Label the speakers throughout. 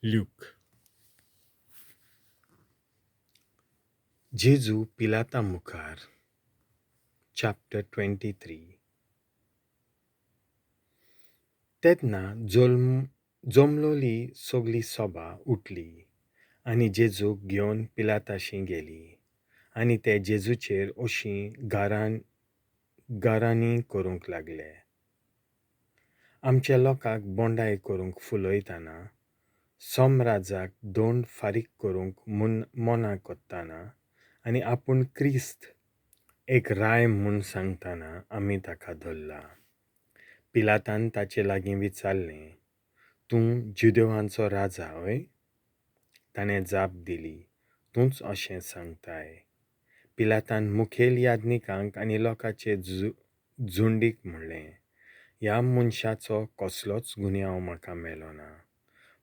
Speaker 1: Luke. जेजू पिलाता मुखार. चॅप्टर 23. तेन्ना जमलोली सगली सभा उठली आनी जेजूक घेवन पिलाताशी गेली आनी ते जेजूचेर अशीं गारांनी करूंक लागले. आमच्या लोकांक बोंडाय करूंक फुलयतना, सोमराजाक दोंड फारीक करूंक मना कोत्ताना आनी आपूण क्रिस्त एक राय म्हूण सांगतना आमी ताका धरला. पिलातान ताचे लागीं विचारलें, तूं जुदेवांचो राजा हय? ताणें जाप दिली, तूंच अशें सांगताय. पिलातान मुखेल याजनिकांक आनी लोकांचे झुंडीक म्हणलें, ह्या मनशाचो कसलोच गुन्यांव म्हाका मेलो ना.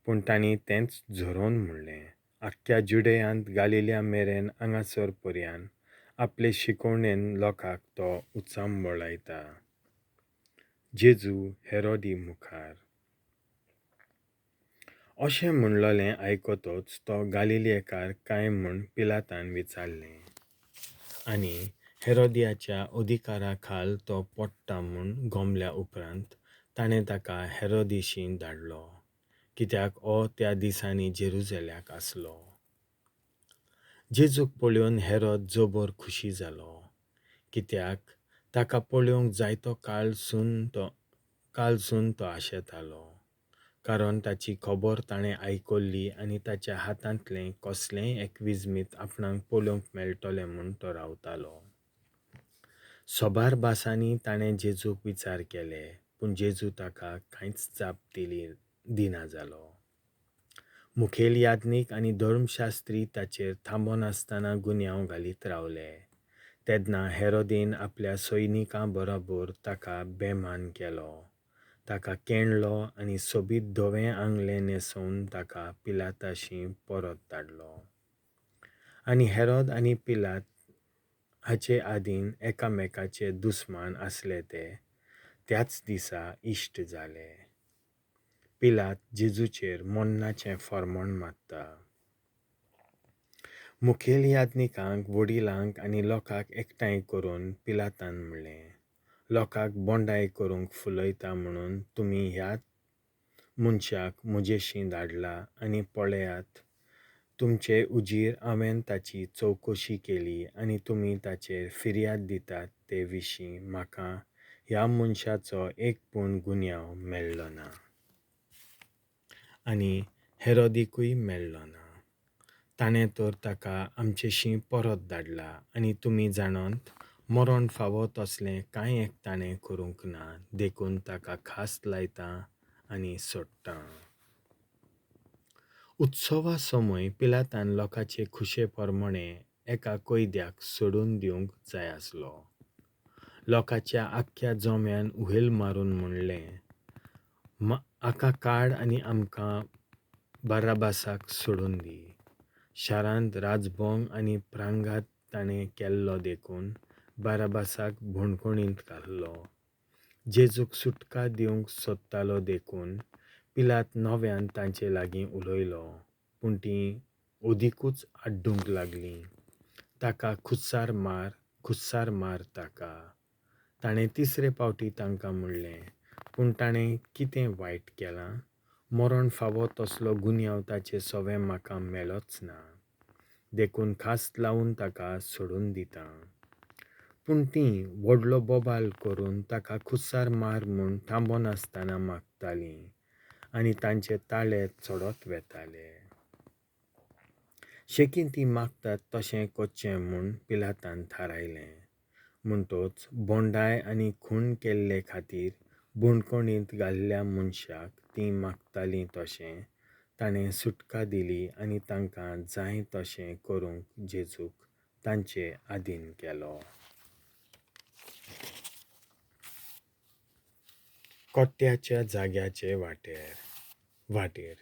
Speaker 1: पूण तांणी तेंच झरोवन म्हणलें, आख्ख्या जुडेयांत गालिल्या मेरेन हांगासर पर्यान आपले शिकवणेन लोकांक तो उचांबळायता. जेजू हेरोदी मुखार. अशें म्हणलोलें आयकतोच तो गालिलेकार काय म्हूण पिलातान विचारलें. आनी हेरोदियाच्या अधिकारा खाल तो पडटा म्हूण गोमल्या उपरांत ताणें ताका हेरोदेशीं धाडलो, कित्याक हो त्या दिसांनी जेरुजल्याक आसलो. जेजूक पळोवन हेरोद जोबोर खुशी जालो, कित्याक ताका पळोवंक जायतो काळसून तो आशेतालो, कारण ताची खबर ताणें आयकल्ली आनी ताच्या हातांतलें कसलेंय एक विजमीत आपणाक पळोवंक मेळटलें म्हूण तो रावतालो. सोबार भासांनी ताणें जेजूक विचार केले, पूण जेजू ताका कांयच जाप दिना जालो. मुखेल याजनीक आनी धर्मशास्त्री ताचेर थांबोन आसतना गुन्यांव घालीत रावले. तेन्ना हेरोदेन आपल्या सैनिकां बरोबर ताका बेमान केलो, ताका केणलो आनी सोबीत धवें आंगलें न्हेसोवन ताका पिलाताशी परत धाडलो. आनी हेरोद आनी पिलात हाचे आदीं एकामेकाचे दुस्मान आसले ते त्याच दिसा इश्ट जाले. पिलात जेजूचेर मरणाचें फर्मोण मारता. मुखेल याजनिकांक, वडिलांक आनी लोकांक एकठांय करून पिलातान म्हणलें, लोकांक बोंडाय करूंक फुलयता म्हणून तुमी ह्याच मनशाक म्हजेशीं धाडला आनी पळयात, तुमचे उजीर हांवें ताची चवकशी केली आनी तुमी ताचेर फिर्याद दितात ते विशीं म्हाका ह्या मनशाचो एक पूण गुन्यांव मेळ्ळो ना. आनी हेरोदीकूय मेळ्ळो ना. ताणें तर ताका आमचेशीं परत धाडला आनी तुमी जाणत मरण फावो तसलें कांय एक ताणें करूंक ना, देखून ताका खास लायता आनी सोडटा. उत्सवा समय पिलातान लोकांचे खुशे प्रमाणें एका कैद्याक सोडून दिवंक जाय आसलो. लोकांच्या आख्ख्या जोम्यान उहेल मारून म्हणलें, हाका काड आनी आमकां बाराबासाक सोडून दी. शारांत राजभोंग आनी प्रांगात ताणें केल्लो देखून बाराबासाक भोणकुणींत घालो. जेजूक सुटका दिवंक सोदतालो देखून पिलात नव्यान तांचे लागीं उलयलो, पूण तीं ओदीकूच आड्डूंक लागलीं, ताका खुस्सार मार ताका. ताणें तिसरे फावटी तांकां म्हणलें, पूण ताणें कितें वायट केलां? मरण फावो तसलो गुन्यांव ताचे सोवें म्हाका मेलोच ना, देखून खास्त लावन ताका सोडून दिता. पूण तीं व्हडलो बोबाल करून ताका खुस्सार मार म्हूण थांबोन आसतना मागतालीं आनी तांचे ताळे चडत वेताले. शेकीन तीं मागतात तशें कोच्चें म्हूण पिलातान थारायलें. म्हणटच बोंडाय आनी खून केल्ले खातीर बुणकुणींत घाल्ल्या मनशाक तीं मागतालीं तशें ताणें सुटका दिली आनी तांकां जाय तशें करूंक जेजूक तांचे आदीन केलो. कोट्ट्याच्या जाग्याचे वाटेर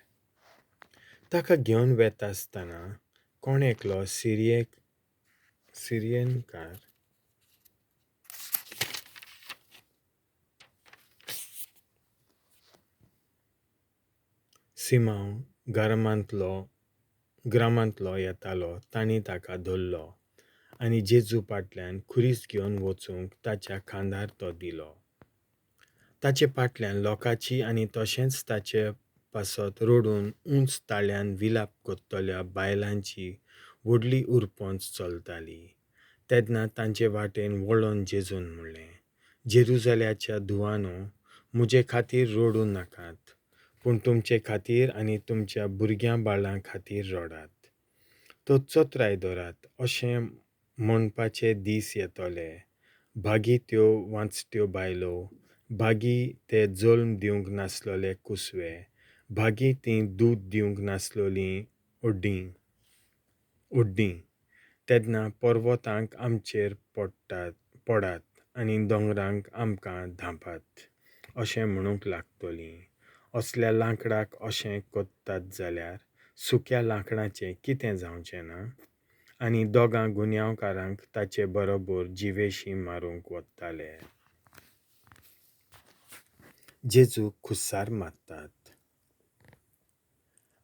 Speaker 1: ताका घेवन वेता आसतना कोण एकलो सिरियनकार सिमांव ग्रामांतलो येतालो तांणी ताका धरलो आनी जेजू फाटल्यान खुरीस घेवन वचूंक ताच्या खांदार तो दिलो. ताचे फाटल्यान लोकांची आनी तशेंच ताचे पासत रोडून उंच ताळ्यान विलाप कोत्तल्या बायलांची व्हडली उरपोंच चलताली. तेन्ना तांचे वाटेन वळोन जेजून म्हणलें, जेरुजल्याच्या धुवानो, म्हजे खातीर रोडू नाकात, पूण तुमचे खातीर आनी तुमच्या भुरग्यां बाळां खातीर रोडात. तो चोत्राय दोरात, अशें म्हणपाचे दीस येतोले. भागी त्यो वांचट्यो बायलो, भागी ते जल्म दिवंक नासलोले कुसवे, भागी तीं दूद दिवंक नासलोलीं ओड्डीं. तेन्ना पर्वतांक आमचेर पडात आनी दोंगरांक आमकां धांपात, अशें म्हणूंक लागतलीं. असल्या लांकडाक अशें कोत्तात जाल्यार सुक्या लांकडाचें कितें जावचें ना? आनी दोगां गुन्यांवकारांक ताचे बरोबर जिवेशी मारूंक वताले. जेजू खुस्सार मारतात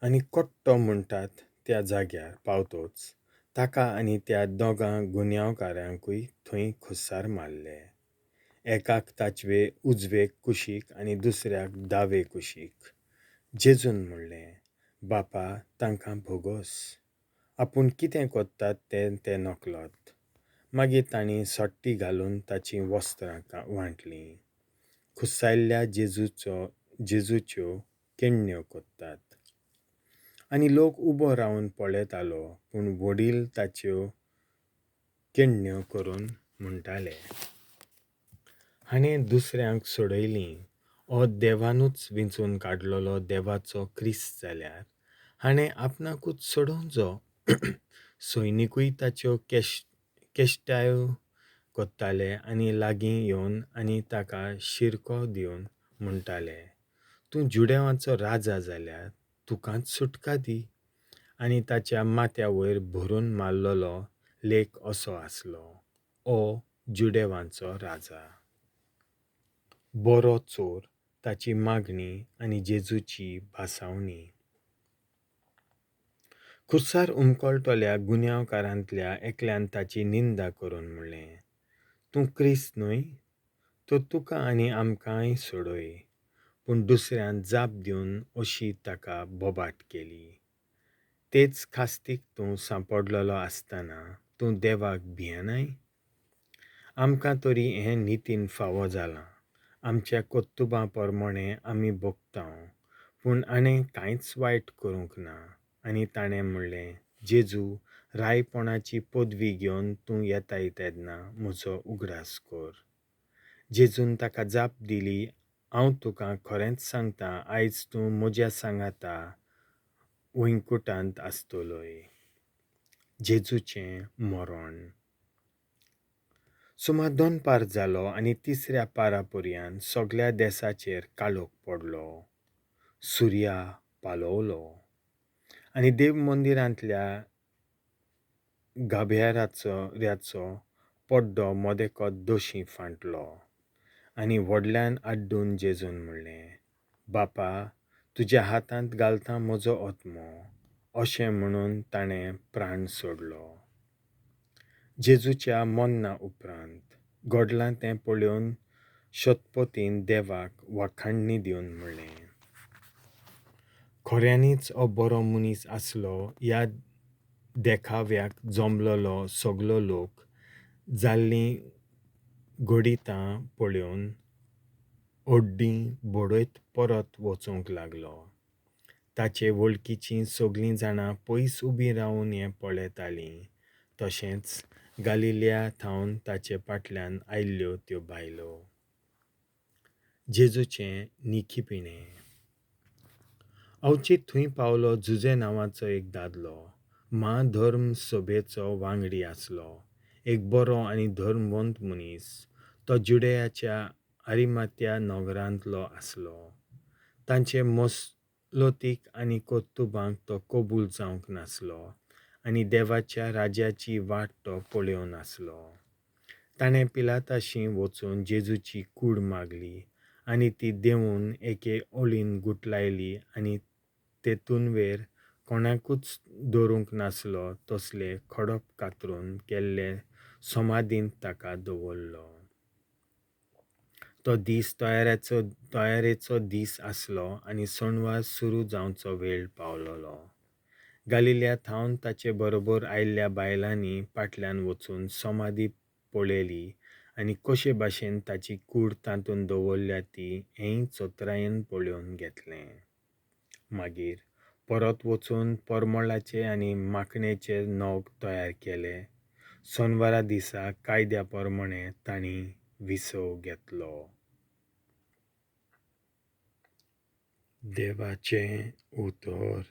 Speaker 1: आनी कोट्टो म्हणटात त्या जाग्यार पावतोच ताका आनी त्या दोगां गुन्यांवकारांकूय थंय खुस्सार मारले. एकाक ताचे उजवेक कुशीक आनी दुसऱ्याक दावे कुशीक. जेजून म्हणलें, बापा, तांकां भोगोस, आपूण कितें कोत्तात ते नकळत. मागीर तांणी सोट्टी घालून ताचीं वस्त्रां वांटलीं. खुस्सायल्ल्या जेजूच्यो केण्ण्यो कोत्तात. आनी लोक उबो रावन पळयतालो, पूण वडील ताच्यो केण्ण्यो करून म्हणटाले, हाणें दुसऱ्यांक सोडयलीं. हो देवानूच विंचून काडलोलो देवाचो क्रिस्त जाल्यार हाणें आपणाकूच सोडूंक. सैनिकूय ताच्यो केश्टायो कोत्ताले आनी लागीं येवन आनी ताका शिरको दिवन म्हणटाले, तूं जुडेवांचो राजा जाल्यार तुकांच सुटका दी. आनी ताच्या माथ्या वयर भरून मारलोलो लेख असो आसलो, ओ जुडेवांचो राजा. बरो चोर, ताची मागणी आनी जेजूची भासावणी. खुर्सार उमकळटल्या गुन्यांवकारांतल्या एकल्यान ताची निंदा करून म्हणलें, तूं क्रिस्त न्हय? तो तुका आनी आमकांय सोडय. पूण दुसऱ्यान जाप दिवन अशी ताका बोबाट केली, तेच खास्तीक तूं सांपडलोलो आसतना तूं देवाक भियेनाय? आमकां तरी हें नितीन फावो जालां. आमच्या कोत्तुबां प्रमाणें आमी भोगतांव, पूण आनी कांयच वायट करूंक ना. आनी ताणें म्हणलें, जेजू, रायपणाची पदवी घेवन तूं येताय तेन्ना म्हजो उगडास कर. जेजून ताका जाप दिली, हांव तुका खरेंच सांगतां, आयज तूं म्हज्या सांगाता वैकुंठांत आसतलोय. जेजूचें मरण. सुमार 2 पार जालो आनी तिसऱ्या पारा पर्यंत सगळ्या देशाचेर काळोख पडलो. सुर्या पालवलो आनी देव मंदिरांतल्या गाभाऱ्याचो पड्डो मोदेकोत दोशी फांटलो. आनी व्हडल्यान आड्डून जेजून म्हणलें, बापा, तुज्या हातांत घालतां म्हजो आत्मो. अशें म्हणून ताणें प्राण सोडलो. जेजूच्या मरणा उपरांत घडलां तें पळोवन शतपतीन देवाक वाखाणणी दिवन म्हणलें, खऱ्यांनीच हो बरो मनीस आसलो. ह्या देखाव्याक जमलोलो सगलो लोक जाल्लीं घोडितां पळोवन ओड्डीं बडयत परत वचूंक लागलो. ताचे वळखीचीं सगळीं जाणां पयस उबीं रावन हें पळयतालीं. तशेंच गालिल्या थावन ताचे फाटल्यान आयिल्ल्यो त्यो बायलो. जेजूचें निखिपिणें. अवचीत थंय पावलो जुजे नांवाचो एक दादलो. महाधर्म सभेचो वांगडी आसलो. एक बरो आनी धर्मवंत मनीस. तो जुडेयाच्या आरिमात्या नगरांतलो आसलो. तांचे मसलोतीक आनी कोत्तुबांक तो कबूल जावंक नासलो आनी देवाच्या राज्याची वाट तो पळयोन आसलो. ताणें पिलाताशी वचून जेजूची कूड मागली आनी ती देंवून एके ओळीन गुठलायली आनी तेतून वयर कोणाकूच दवरूंक नासलो तसले खडप कातरून केल्ले समाधींत ताका दवरलो. तो दीस तयारेचो दीस आसलो आनी सणवार सुरू जावचो वेळ पावलोलो. गालिल्यांत हांव ताचे बरोबर आयिल्ल्या बायलांनी फाटल्यान वचून समाधी पळयली आनी कशे भाशेन ताची कूड तातूंत दवरल्या ती हेंय चोत्रायेन पळोवन घेतलें. मागीर परत वचून परमळाचे आनी माखणेचे नग तयार केले. सोनवारा दिसा कायद्या प्रमाणे तांणी विसव घेतलो. देवाचें उतर.